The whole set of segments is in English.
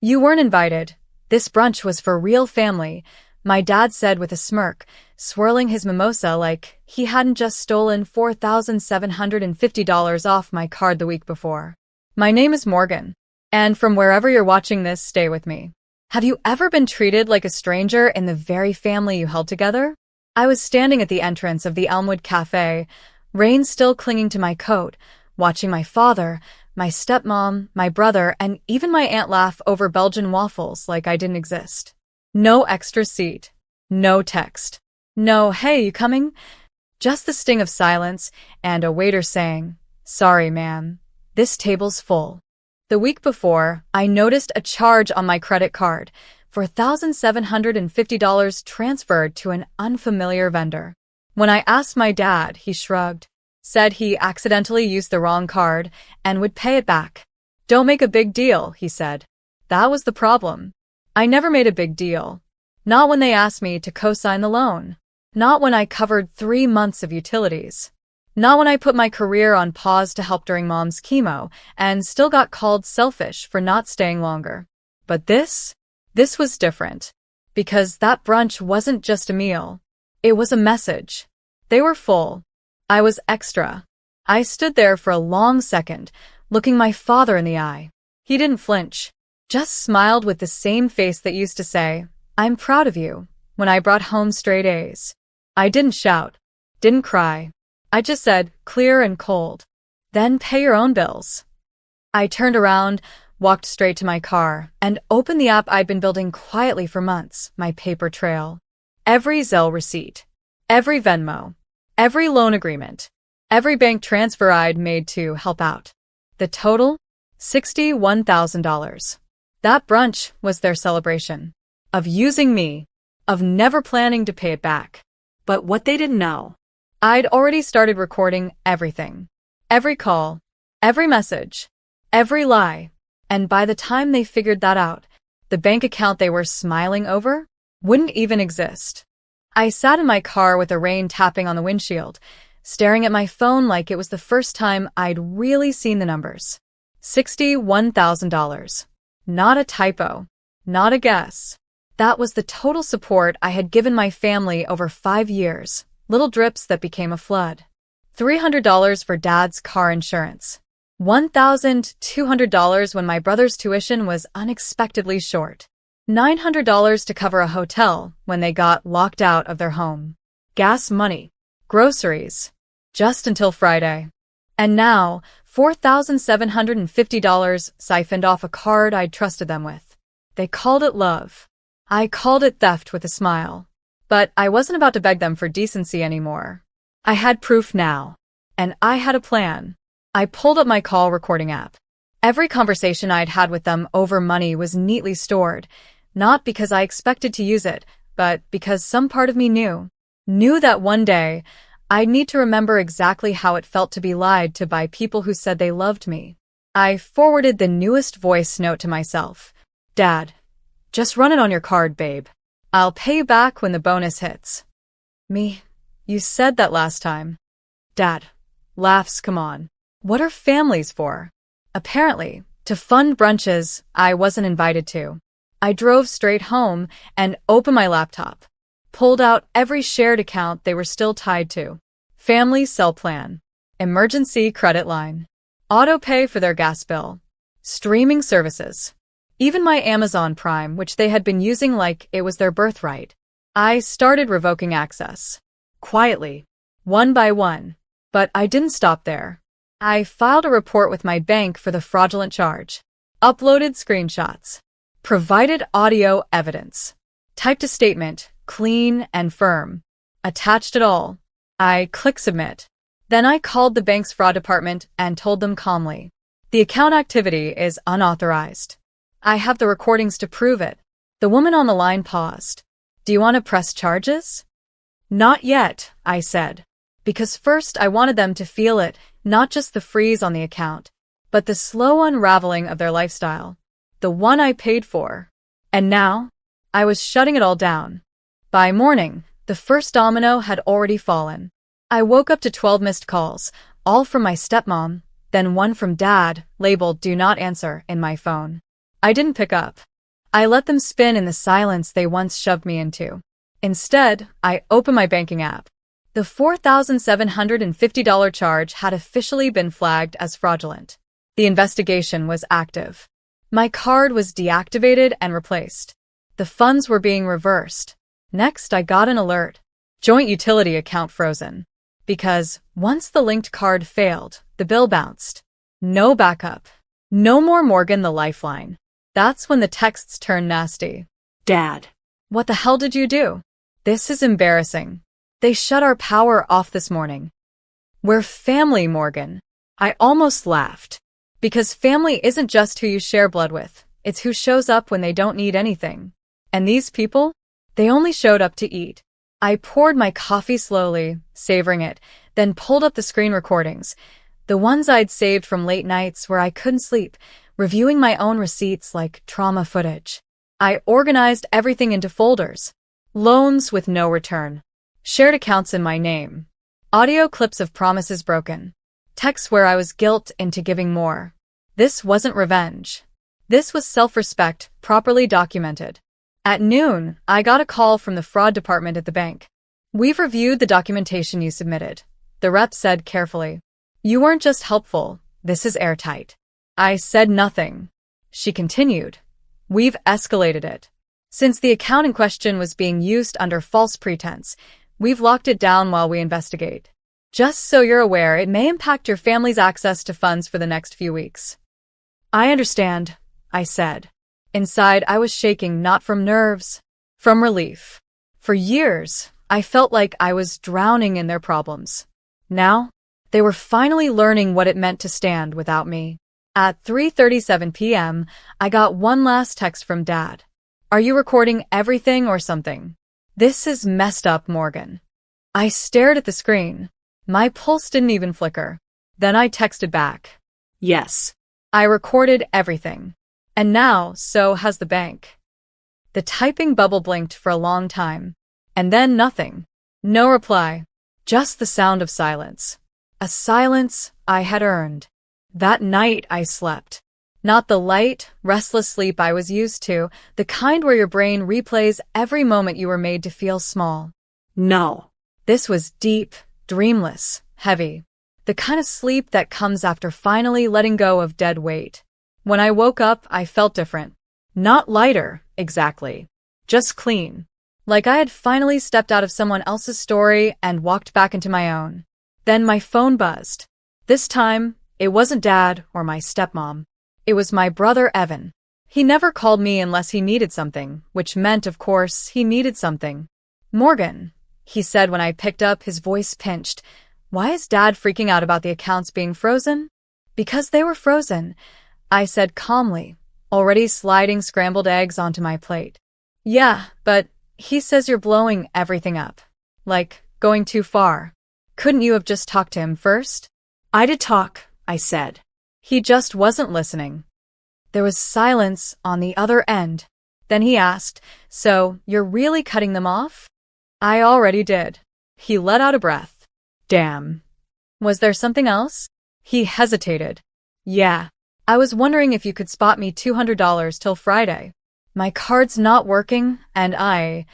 You weren't invited. This brunch was for real family, my dad said with a smirk, swirling his mimosa like he hadn't just stolen $4,750 off my card the week before. My name is Morgan, and from wherever you're watching this, stay with me. Have you ever been treated like a stranger in the very family you held together? I was standing at the entrance of the Elmwood Cafe, rain still clinging to my coat, watching my father, my stepmom, my brother, and even my aunt laugh over Belgian waffles like I didn't exist. No extra seat. No text. No, hey, you coming? Just the sting of silence and a waiter saying, "Sorry, ma'am. This table's full." The week before, I noticed a charge on my credit card for $1,750 transferred to an unfamiliar vendor. When I asked my dad, he shrugged, said he accidentally used the wrong card and would pay it back. "Don't make a big deal," he said. That was the problem. I never made a big deal. Not when they asked me to co-sign the loan. Not when I covered 3 months of utilities. Not when I put my career on pause to help during mom's chemo and still got called selfish for not staying longer. But this was different. Because that brunch wasn't just a meal. It was a message. They were full. I was extra. I stood there for a long second, looking my father in the eye. He didn't flinch. Just smiled with the same face that used to say, "I'm proud of you," when I brought home straight A's. I didn't shout. Didn't cry. I just said, clear and cold, "Then pay your own bills." I turned around, walked straight to my car, and opened the app I'd been building quietly for months, my paper trail. Every Zelle receipt. Every Venmo. Every loan agreement. Every bank transfer I'd made to help out. The total? $61,000. That brunch was their celebration. Of using me. Of never planning to pay it back. But what they didn't know. I'd already started recording everything. Every call. Every message. Every lie. And by the time they figured that out, the bank account they were smiling over wouldn't even exist. I sat in my car with the rain tapping on the windshield, staring at my phone like it was the first time I'd really seen the numbers. $61,000. Not a typo. Not a guess. That was the total support I had given my family over 5 years, little drips that became a flood. $300 for Dad's car insurance. $1,200 when my brother's tuition was unexpectedly short. $900 to cover a hotel when they got locked out of their home. Gas money. Groceries. Just until Friday. And now, $4,750 siphoned off a card I'd trusted them with. They called it love. I called it theft with a smile. But I wasn't about to beg them for decency anymore. I had proof now. And I had a plan. I pulled up my call recording app. Every conversation I'd had with them over money was neatly stored, not because I expected to use it, but because some part of me knew that one day, I'd need to remember exactly how it felt to be lied to by people who said they loved me. I forwarded the newest voice note to myself. "Dad, just run it on your card, babe. I'll pay you back when the bonus hits." Me, you said that last time. Dad, laughs, come on. What are families for? Apparently, to fund brunches I wasn't invited to. I drove straight home and opened my laptop. Pulled out every shared account they were still tied to. Family cell plan. Emergency credit line. Auto pay for their gas bill. Streaming services. Even my Amazon Prime, which they had been using like it was their birthright. I started revoking access. Quietly. One by one. But I didn't stop there. I filed a report with my bank for the fraudulent charge. Uploaded screenshots. Provided audio evidence. Typed a statement, clean and firm. Attached it all. I clicked submit. Then I called the bank's fraud department and told them calmly, "The account activity is unauthorized. I have the recordings to prove it." The woman on the line paused. "Do you want to press charges?" "Not yet," I said. Because first I wanted them to feel it, not just the freeze on the account, but the slow unraveling of their lifestyle. The one I paid for. And now, I was shutting it all down. By morning, the first domino had already fallen. I woke up to 12 missed calls, all from my stepmom, then one from Dad, labeled "Do Not Answer" in my phone. I didn't pick up. I let them spin in the silence they once shoved me into. Instead, I opened my banking app. The $4,750 charge had officially been flagged as fraudulent. The investigation was active. My card was deactivated and replaced. The funds were being reversed. Next, I got an alert. Joint utility account frozen. Because once the linked card failed, the bill bounced. No backup. No more Morgan the lifeline. That's when the texts turned nasty. Dad. What the hell did you do? This is embarrassing. They shut our power off this morning. We're family, Morgan. I almost laughed. Because family isn't just who you share blood with, it's who shows up when they don't need anything. And these people? They only showed up to eat. I poured my coffee slowly, savoring it, then pulled up the screen recordings, the ones I'd saved from late nights where I couldn't sleep, reviewing my own receipts like trauma footage. I organized everything into folders. Loans with no return. Shared accounts in my name. Audio clips of promises broken. Texts where I was guilt into giving more. This wasn't revenge. This was self-respect, properly documented. At noon, I got a call from the fraud department at the bank. We've reviewed the documentation you submitted. The rep said carefully. You weren't just helpful, this is airtight. I said nothing. She continued. We've escalated it. Since the account in question was being used under false pretense, we've locked it down while we investigate. Just so you're aware, it may impact your family's access to funds for the next few weeks. I understand, I said. Inside, I was shaking not from nerves, from relief. For years, I felt like I was drowning in their problems. Now, they were finally learning what it meant to stand without me. At 3:37 p.m., I got one last text from Dad. Are you recording everything or something? This is messed up, Morgan. I stared at the screen. My pulse didn't even flicker. Then I texted back. Yes. I recorded everything. And now, so has the bank. The typing bubble blinked for a long time. And then nothing. No reply. Just the sound of silence. A silence I had earned. That night I slept. Not the light, restless sleep I was used to, the kind where your brain replays every moment you were made to feel small. No. This was deep, dreamless, heavy. The kind of sleep that comes after finally letting go of dead weight. When I woke up, I felt different. Not lighter, exactly. Just clean. Like I had finally stepped out of someone else's story and walked back into my own. Then my phone buzzed. This time, it wasn't Dad or my stepmom. It was my brother Evan. He never called me unless he needed something, which meant, of course, he needed something. Morgan, he said when I picked up, his voice pinched. Why is Dad freaking out about the accounts being frozen? Because they were frozen, I said calmly, already sliding scrambled eggs onto my plate. Yeah, but he says you're blowing everything up. Like, going too far. Couldn't you have just talked to him first? I did talk, I said. He just wasn't listening. There was silence on the other end. Then he asked, so you're really cutting them off? I already did. He let out a breath. Damn. Was there something else? He hesitated. Yeah. I was wondering if you could spot me $200 till Friday. My card's not working, and I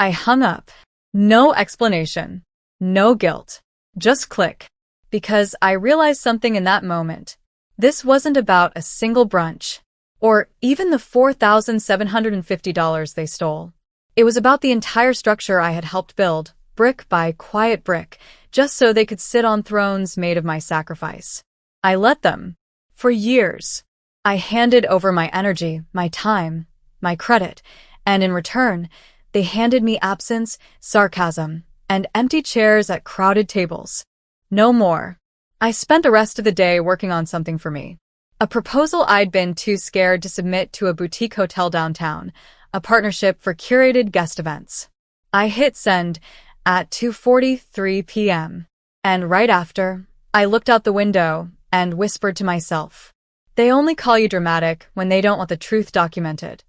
hung up. No explanation. No guilt. Just click. Because I realized something in that moment. This wasn't about a single brunch, or even the $4,750 they stole. It was about the entire structure I had helped build, brick by quiet brick, just so they could sit on thrones made of my sacrifice. I let them. For years. I handed over my energy, my time, my credit, and in return, they handed me absence, sarcasm, and empty chairs at crowded tables. No more. I spent the rest of the day working on something for me. A proposal I'd been too scared to submit to a boutique hotel downtown, a partnership for curated guest events. I hit send at 2:43 p.m. And right after, I looked out the window and whispered to myself, they only call you dramatic when they don't want the truth documented.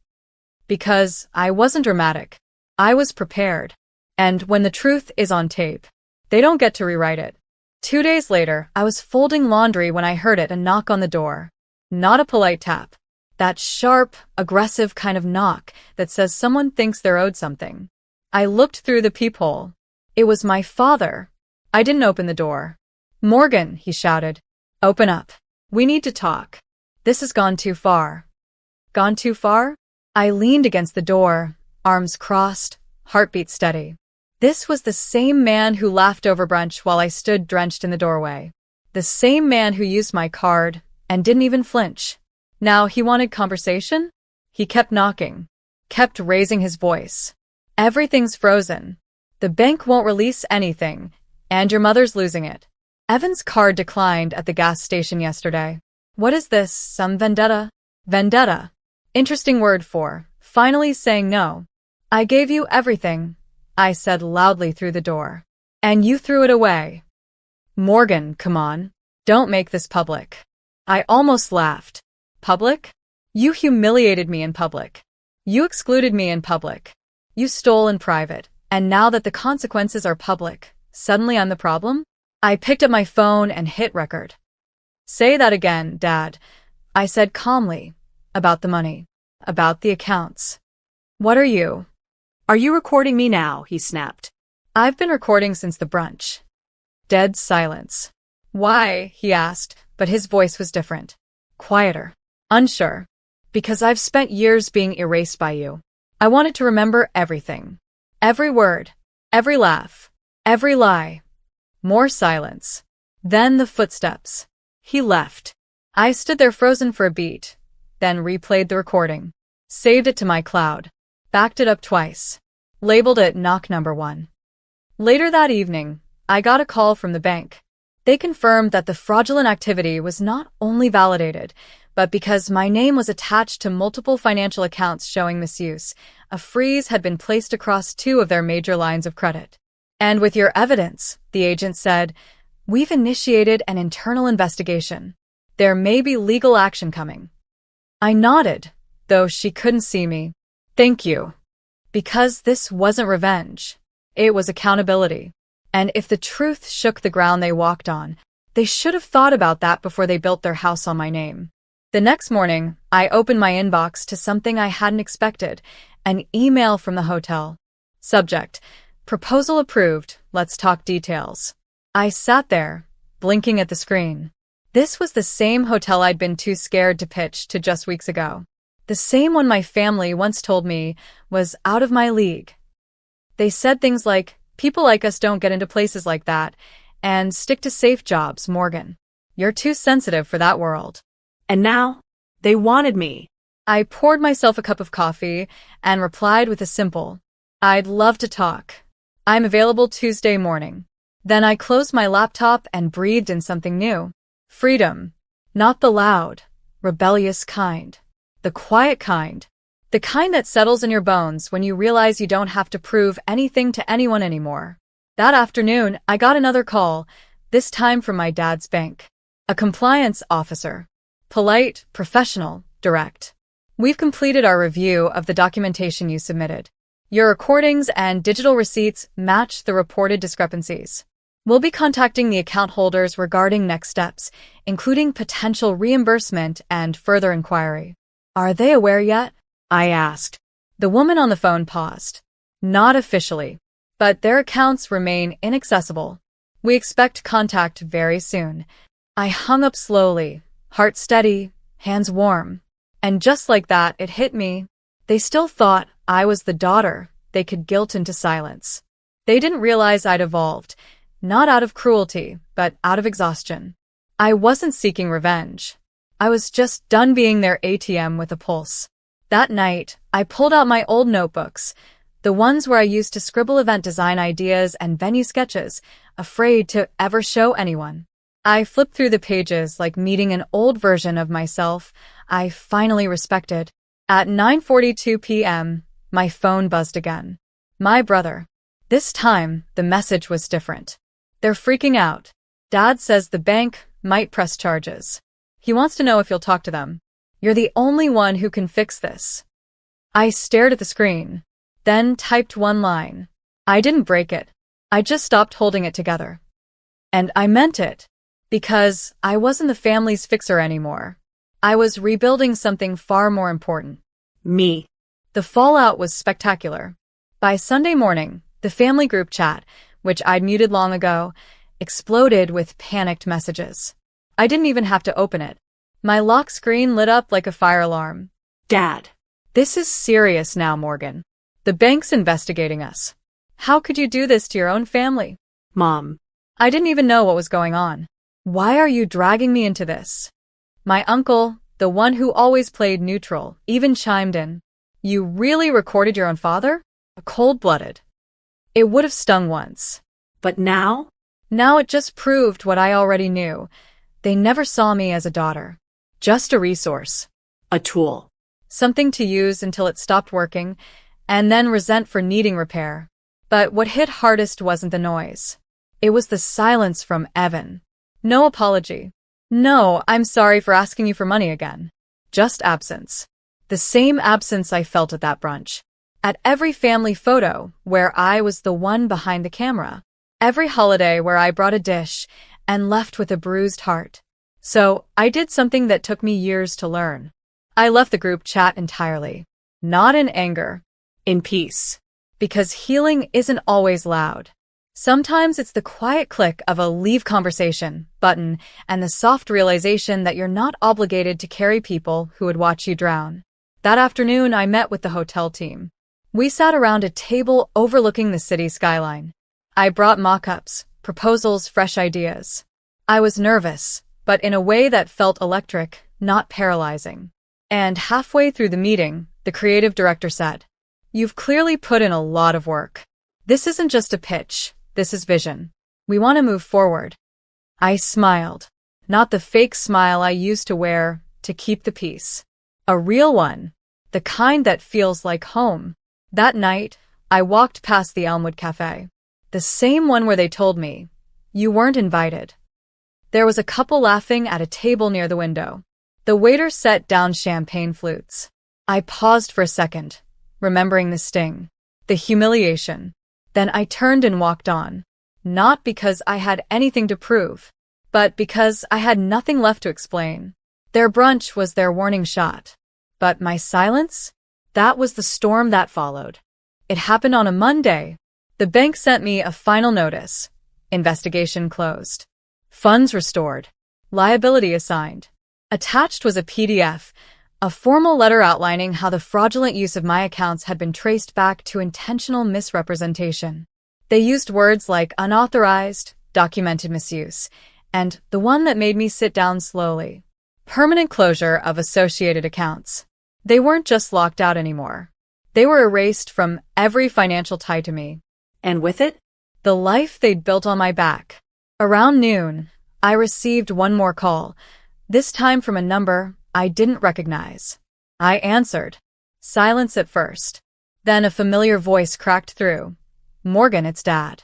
Because I wasn't dramatic. I was prepared. And when the truth is on tape, they don't get to rewrite it. 2 days later, I was folding laundry when I heard it, a knock on the door. Not a polite tap. That sharp, aggressive kind of knock that says someone thinks they're owed something. I looked through the peephole. It was my father. I didn't open the door. "Morgan," he shouted. "Open up. We need to talk. This has gone too far." Gone too far? I leaned against the door, arms crossed, heartbeat steady. This was the same man who laughed over brunch while I stood drenched in the doorway. The same man who used my card and didn't even flinch. Now he wanted conversation? He kept knocking, kept raising his voice. "Everything's frozen. The bank won't release anything, and your mother's losing it. Evan's card declined at the gas station yesterday. What is this, some vendetta?" Vendetta. Interesting word for finally saying no. "I gave you everything," I said loudly through the door. "And you threw it away." "Morgan, come on. Don't make this public." I almost laughed. Public? You humiliated me in public. You excluded me in public. You stole in private, and now that the consequences are public, suddenly I'm the problem? I picked up my phone and hit record. "Say that again, Dad," I said calmly. "About the money. About the accounts." "What are you?" "Are you recording me now?" he snapped. "I've been recording since the brunch." Dead silence. "Why?" he asked, but his voice was different. Quieter. Unsure. "Because I've spent years being erased by you. I wanted to remember everything. Every word. Every laugh. Every lie." More silence. Then the footsteps. He left. I stood there frozen for a beat, then replayed the recording. Saved it to my cloud. Backed it up twice. Labeled it knock number 1. Later that evening, I got a call from the bank. They confirmed that the fraudulent activity was not only validated, but because my name was attached to multiple financial accounts showing misuse, a freeze had been placed across 2 of their major lines of credit. "And with your evidence," the agent said, "we've initiated an internal investigation. There may be legal action coming." I nodded, though she couldn't see me. "Thank you." Because this wasn't revenge. It was accountability. And if the truth shook the ground they walked on, they should have thought about that before they built their house on my name. The next morning, I opened my inbox to something I hadn't expected, an email from the hotel. Subject: "Proposal approved, let's talk details." I sat there, blinking at the screen. This was the same hotel I'd been too scared to pitch to just weeks ago. The same one my family once told me was out of my league. They said things like, "People like us don't get into places like that," and "Stick to safe jobs, Morgan. You're too sensitive for that world." And now, they wanted me. I poured myself a cup of coffee and replied with a simple, "I'd love to talk. I'm available Tuesday morning." Then I closed my laptop and breathed in something new. Freedom. Not the loud, rebellious kind. The quiet kind. The kind that settles in your bones when you realize you don't have to prove anything to anyone anymore. That afternoon, I got another call, this time from my dad's bank. A compliance officer. Polite, professional, direct. "We've completed our review of the documentation you submitted. Your recordings and digital receipts match the reported discrepancies. We'll be contacting the account holders regarding next steps, including potential reimbursement and further inquiry." "Are they aware yet?" I asked. The woman on the phone paused. "Not officially, but their accounts remain inaccessible. We expect contact very soon." I hung up slowly, heart steady, hands warm. And just like that, it hit me. They still thought I was the daughter they could guilt into silence. They didn't realize I'd evolved, not out of cruelty, but out of exhaustion. I wasn't seeking revenge. I was just done being their ATM with a pulse. That night, I pulled out my old notebooks, the ones where I used to scribble event design ideas and venue sketches, afraid to ever show anyone. I flipped through the pages like meeting an old version of myself I finally respected. At 9:42 p.m., my phone buzzed again. My brother. This time, the message was different. "They're freaking out. Dad says the bank might press charges. He wants to know if you'll talk to them. You're the only one who can fix this." I stared at the screen, then typed one line. I didn't break it. I just stopped holding it together. And I meant it. Because I wasn't the family's fixer anymore. I was rebuilding something far more important. Me. The fallout was spectacular. By Sunday morning, the family group chat, which I'd muted long ago, exploded with panicked messages. I didn't even have to open it. My lock screen lit up like a fire alarm. Dad. This is serious now, Morgan. The bank's investigating us. How could you do this to your own family? Mom. I didn't even know what was going on. Why are you dragging me into this? My uncle, the one who always played neutral, even chimed in. You really recorded your own father? Cold-blooded. It would have stung once. But now? Now it just proved what I already knew. They never saw me as a daughter. Just a resource. A tool. Something to use until it stopped working, and then resent for needing repair. But what hit hardest wasn't the noise. It was the silence from Evan. No apology. No, I'm sorry for asking you for money again. Just absence. The same absence I felt at that brunch. At every family photo where I was the one behind the camera. Every holiday where I brought a dish and left with a bruised heart. So, I did something that took me years to learn. I left the group chat entirely. Not in anger. In peace. Because healing isn't always loud. Sometimes it's the quiet click of a leave conversation button and the soft realization that you're not obligated to carry people who would watch you drown. That afternoon, I met with the hotel team. We sat around a table overlooking the city skyline. I brought mock-ups, proposals, fresh ideas. I was nervous, but in a way that felt electric, not paralyzing. And halfway through the meeting, the creative director said, "You've clearly put in a lot of work. This isn't just a pitch, this is vision. We want to move forward." I smiled. Not the fake smile I used to wear to keep the peace. A real one. The kind that feels like home. That night, I walked past the Elmwood Cafe. The same one where they told me, "You weren't invited." There was a couple laughing at a table near the window. The waiter set down champagne flutes. I paused for a second, remembering the sting, the humiliation. Then I turned and walked on. Not because I had anything to prove, but because I had nothing left to explain. Their brunch was their warning shot. But my silence? That was the storm that followed. It happened on a Monday. The bank sent me a final notice. Investigation closed. Funds restored. Liability assigned. Attached was a PDF, a formal letter outlining how the fraudulent use of my accounts had been traced back to intentional misrepresentation. They used words like unauthorized, documented misuse, and the one that made me sit down slowly. Permanent closure of associated accounts. They weren't just locked out anymore. They were erased from every financial tie to me. And with it? The life they'd built on my back. Around noon, I received one more call, this time from a number I didn't recognize. I answered. Silence at first. Then a familiar voice cracked through. "Morgan, it's Dad."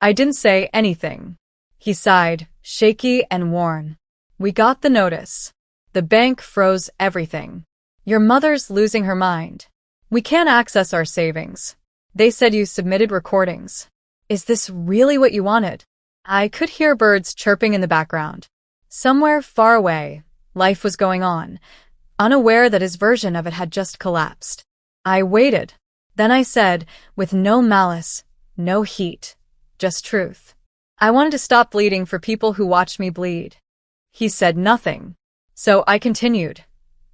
I didn't say anything. He sighed, shaky and worn. "We got the notice. The bank froze everything. Your mother's losing her mind. We can't access our savings. They said you submitted recordings. Is this really what you wanted?" I could hear birds chirping in the background. Somewhere far away, life was going on, unaware that his version of it had just collapsed. I waited. Then I said, with no malice, no heat, just truth. I wanted to stop bleeding for people who watched me bleed. He said nothing. So I continued.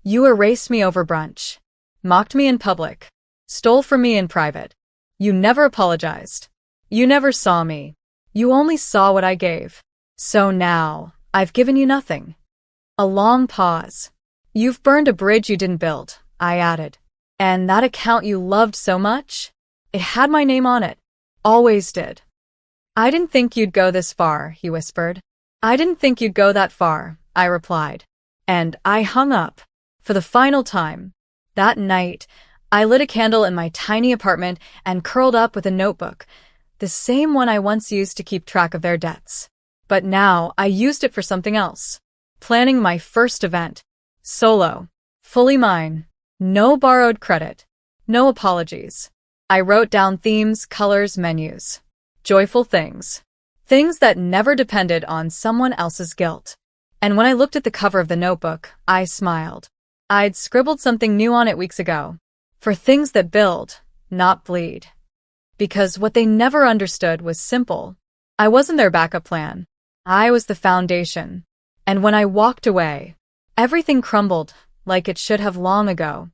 "You erased me over brunch. Mocked me in public. Stole from me in private. You never apologized. You never saw me. You only saw what I gave. So now, I've given you nothing." A long pause. "You've burned a bridge you didn't build," I added. "And that account you loved so much? It had my name on it. Always did." "I didn't think you'd go this far," he whispered. "I didn't think you'd go that far," I replied. And I hung up. For the final time. That night, I lit a candle in my tiny apartment and curled up with a notebook, the same one I once used to keep track of their debts. But now I used it for something else. Planning my first event. Solo. Fully mine. No borrowed credit. No apologies. I wrote down themes, colors, menus. Joyful things. Things that never depended on someone else's guilt. And when I looked at the cover of the notebook, I smiled. I'd scribbled something new on it weeks ago. For things that build, not bleed. Because what they never understood was simple. I wasn't their backup plan. I was the foundation. And when I walked away, everything crumbled like it should have long ago.